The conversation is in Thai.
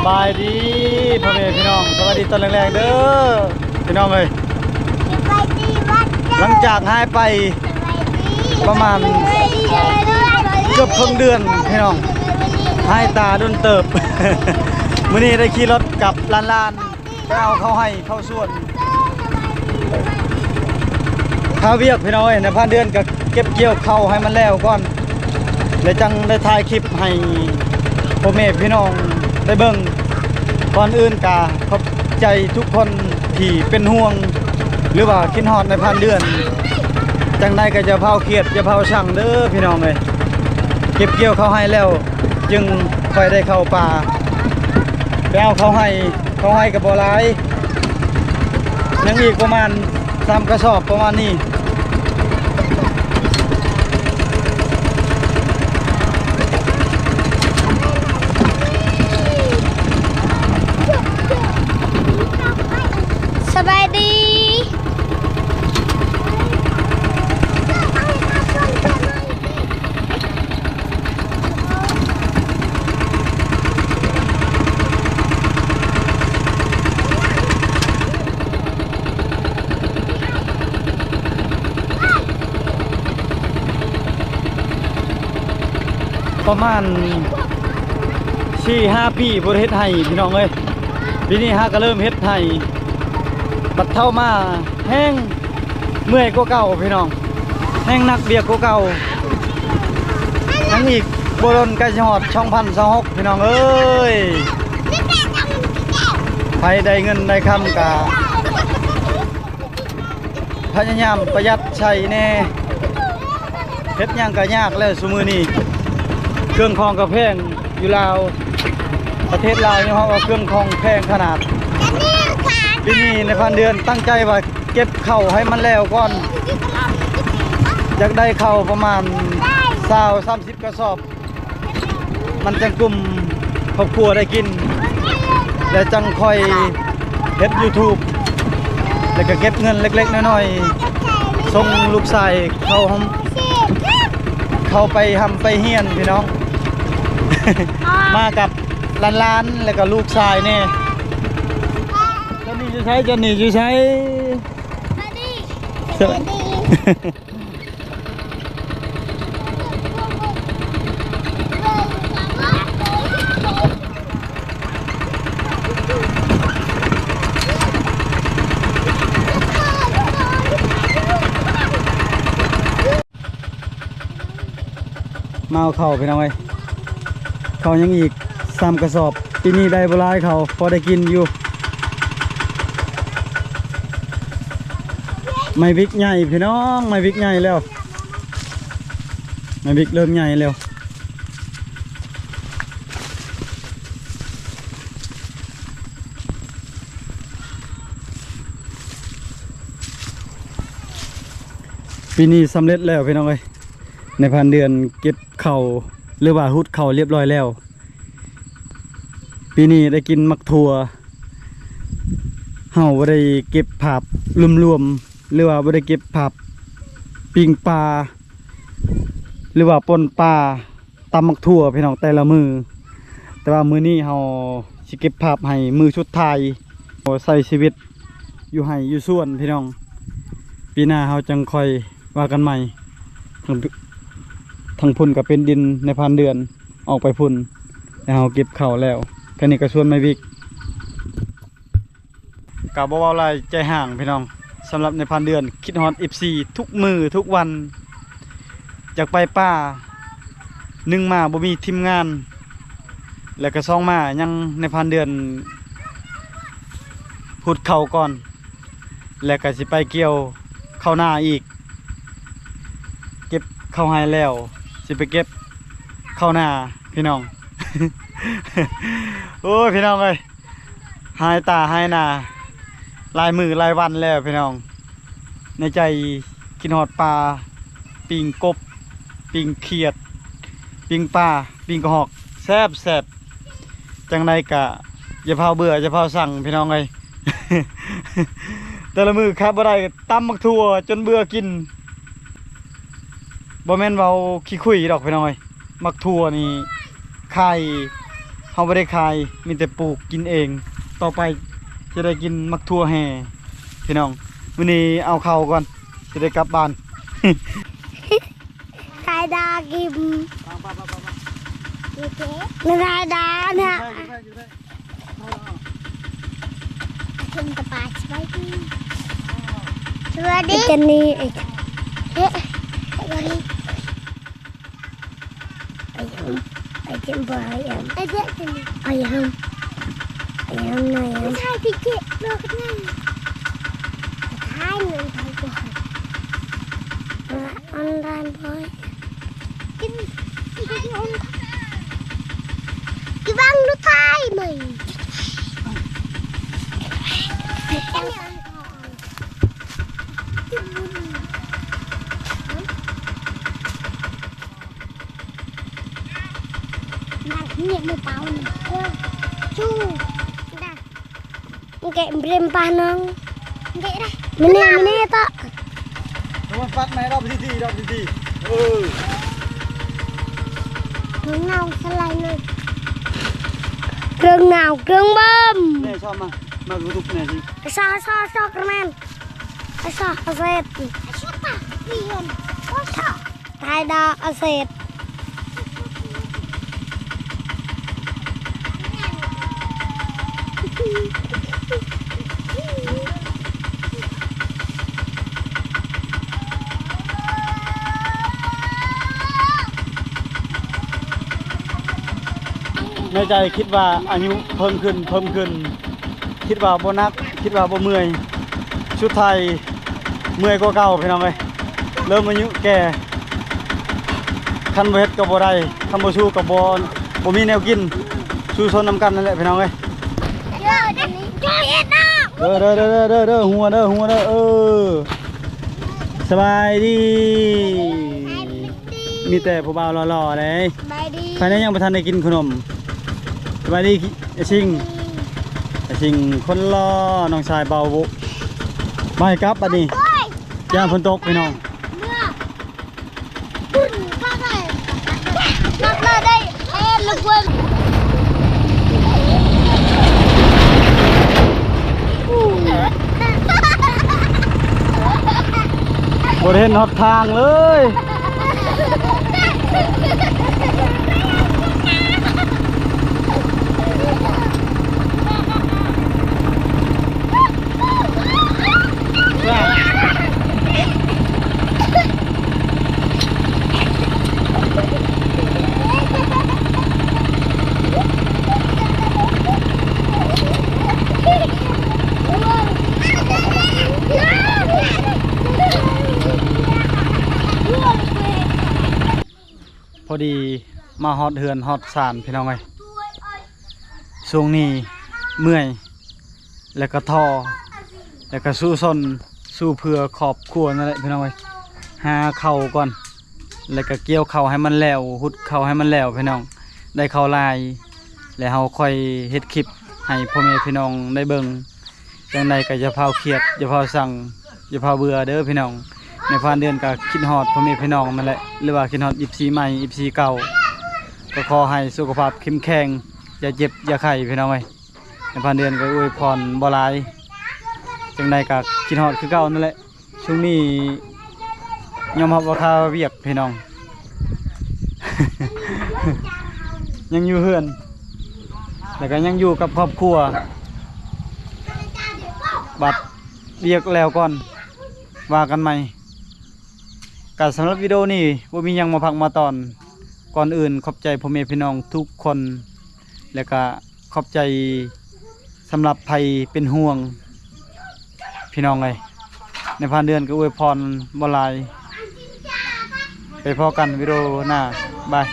บายดีพ่อแม่พี่น้องสวัสดีตอนแรกๆเด้อพี่น้องเลยหลังจากหายไปประมาณเกือบครึ่งเดือนพี่น้องหายตาโดนเติบ มื้อนี้ได้ขี่รถกับลานไปเอาเข้าให้เข้าส่วนข้าวเวียกพี่น้องในพันเดือนก็เก็บเกี่ยวเข้าให้มันแล้วก่อนเลยจังได้ถ่ายคลิปให้พ่อแม่พี่น้องได้เบิ่งก่อนอื่นกาขอบใจทุกคนที่เป็นห่วงหรือว่าคิดฮอดในพันเดือนจังใดก็จะเผาเครียดจะเผาช่างเด้อพี่น้องเลยเก็บเกี่ยวเข้าให้แล้วจึงค่อยได้เข้าป่าไปเอาเข้าให้กับบ่หลายยังอีกประมาณ3 กระสอบประมาณนี้สบายดีประมาณ4-5 ปีบ่ได้เฮ็ดให้พี่น้องเอ้ยปีนี้ฮะก็เริ่มเฮ็ดให้บัดเท่ามาแห้งเมื่อยกว่าเก่าพี่น้องแห้งนักเบียกกว่าเก่ายังอีกบ่ล้นใกล้สิฮอด2026พี่น้องเอ้ยใครได้เงินได้คำกะพยายามประหยัดใช้แน่เฮ็ดหยังก็ยากแล้วซุมื้อนี้เครื่องคองกระแพงอยู่ลาวประเทศลาวนี่เพราะว่าเครื่องคองแพงขนาดปีนี้ในพันเดือนตั้งใจว่าเก็บเข่าให้มันแล้วก่อนอยากได้เข่าประมาณ20-30 กระสอบมันจังกลุ่มครอบครัวได้กินแล้วจังค่อยเฮ็ด YouTube แล้วก็เก็บเงินเล็กๆน้อยๆส่งลูกชายเข้าไปทำไปเฮียนพี่น้อง มากับหลานๆแล้วก็ลูกชายเนี่ยจะหนีจะใช้สวัสดีมาเอาเข่าพี่น้องเอ้ยเขายังอีก3 กระสอบปีนี้ได้บหลายเขาพอได้กินอยู่ไม่วิกใหญ่พี่น้องไม่วิกใหญ่แล้วไม่วิกเริ่มใหญ่แล้วปีนี้สำเร็จแล้วพี่น้องเอ้ยในพันเดือนเก็บเข่าหรือว่าหุดเข่าเรียบร้อยแล้วปีนี้ได้กินมักถั่วเฮาบ่ได้เก็บผับรวมๆหรือว่าบ่ได้เก็บผับปิ้งปลาหรือว่าป่นปลาตำมักถั่วพี่น้องแต่ละมือแต่ว่ามื้อนี้เฮาสิเก็บผับให้มือชุดท้ายใส่ชีวิตอยู่ให้อยู่ส่วนพี่น้องปีหน้าเฮาจังค่อยว่ากันใหม่ทางพุ่นก็เป็นดินในพันเดือนออกไปพุ่นแล้วเราเก็บเข่าแล้วแค่นี้ก็ชวนไม่วิกกับบ่าวไรใจห่างพี่น้องสำหรับในพันเดือนคิดฮอตFCทุกมือทุกวันอยากไปป่า1 มาบ่มีทีมงานแล้วก็2 มายังในพันเดือนพุดเข่าก่อนแล้วก็สิไปเกี่ยวเข้าหน้าอีกเก็บเข้าให้แล้วสิไปเก็บเข้าหน้าพี่น้อง โอ้ยพี่น้องเอ้ยหายตาหายหน้าลายมือลายวันแล้วพี่น้องในใจกินหอดปลาปิงกบปิงเขียดปิงปลาปิงกระหอกแซ่บจังใดกะอย่าเผาเบื่ออย่าเผาสั่งพี่น้องเอ้ย แต่ละมือครับบ่ได้ตำมักทั่วจนเบื่อกินบ่แม่นเว้าขี้คุยดอกพี่น้องเอ้ยมักทั่วนี่ไข่ เ เขาไม่ได้ขายมีแต่ปลูกกินเอง ต่อไปจะได้กินมักทั่วแห่พี่น้องวันนี้เอาเข้าก่อนจะได้กลับบ้าน ไข่ดากิมไม่ได้ดาเนี่ยกินตะปาสไปดิสวัสดีกันนี่ไอ้เฮ้ยวันนี้ไอ้ยังไอ้เจ้าบ่ไอ้ยังไอ้เจ้ากันไอ้ยังไอ้ยังไงไม่ใช่ที่เจ็บโลกนั่นท้ายมันท้ายก่อนอันดันไปกินกินบังลูกไทยไหมเนี่ยไม่เป่าเนี่ยชูได้แกเบรมปานังแกได้ไม่เน่ต่อมันฟัดไหมรอบที่รอบที่เงาสไลด์เลยเครื่องเงาเครื่องบ่มเนี่ยชอบมาดูทุกเนี่ยสิไอ้ซอกระแมนไอ้ซออาเซตไอ้ชุดตาเรียนโอ้ชอไทยดาอาเซตในใจคิดว่าอายุเพิ่มขึ้นคิดว่าโบนักคิดว่าโบเมื่อยชุดไทยเมื่อยก็เก่าพี่น้องเลยเริ่มอายุแก่คันเวทกับโบได้คันโบชูกับโบมีแนวกินชูชนนำกันนั่นแหละพี่น้องเลยเด้อหัวเด้อสบายดีมีแต่ผู้บ่าวหล่อๆเลยภายในยังประทานได้กินขนมสบายดีไอ้ชิงคนรอน้องชายเบาบุไม่ครับบัดนี้ย่างฝนตกพี่น้องนับเลยได้ลูกเบิ้งบริเวณหดทางเลยพอดีมาฮอดเฮือนฮอดสานพี่น้องไงช่วงนี้เมื่อยแล้วก็ท้อแล้วก็สู้ซนสู้เพื่อครอบครัวนั่นแหละพี่น้องไงหาเข่าก่อนแล้วก็เกี่ยวเข่าให้มันแล้วหุดเข่าให้มันแล้วพี่น้องได้เข่าลายแล้วเราค่อยเฮ็ดคลิปให้พ่อแม่พี่น้องได้เบิ่งจังใดก็จะพาเครียดจะพาสั่งจะพาเบื่อเด้อพี่น้องในผ่านเดือนก็คิดฮอดพ่อแม่พี่น้องนั่นแหละหรือว่าคิดฮอด24ใหม่24เก่าก็ขอให้สุขภาพเข้มแข็งอย่าเจ็บอย่าไข้พี่น้องเอ้ยในผ่านเดือนก็อวยพรบ่หลายจังใดก็คิดฮอดคือเก่านั่นแหละช่วงนี้ยอมรับว่าค่าเวียกพี่น้อง ยังอยู่เฮือนแล้วก็ยังอยู่กับครอบครัวบัดเวียกแล้วก่อนว่ากันใหม่การสำหรับวิดีโอนี้ว่ามียังมาพักมาตอนก่อนอื่นขอบใจพ่อแม่พี่น้องทุกคนแล้วก็ขอบใจสำหรับภัยเป็นห่วงพี่น้องเลยในผ่านเดือนก็อวยพรบ่หลายไปพอกันวิดีโอหน้าบาย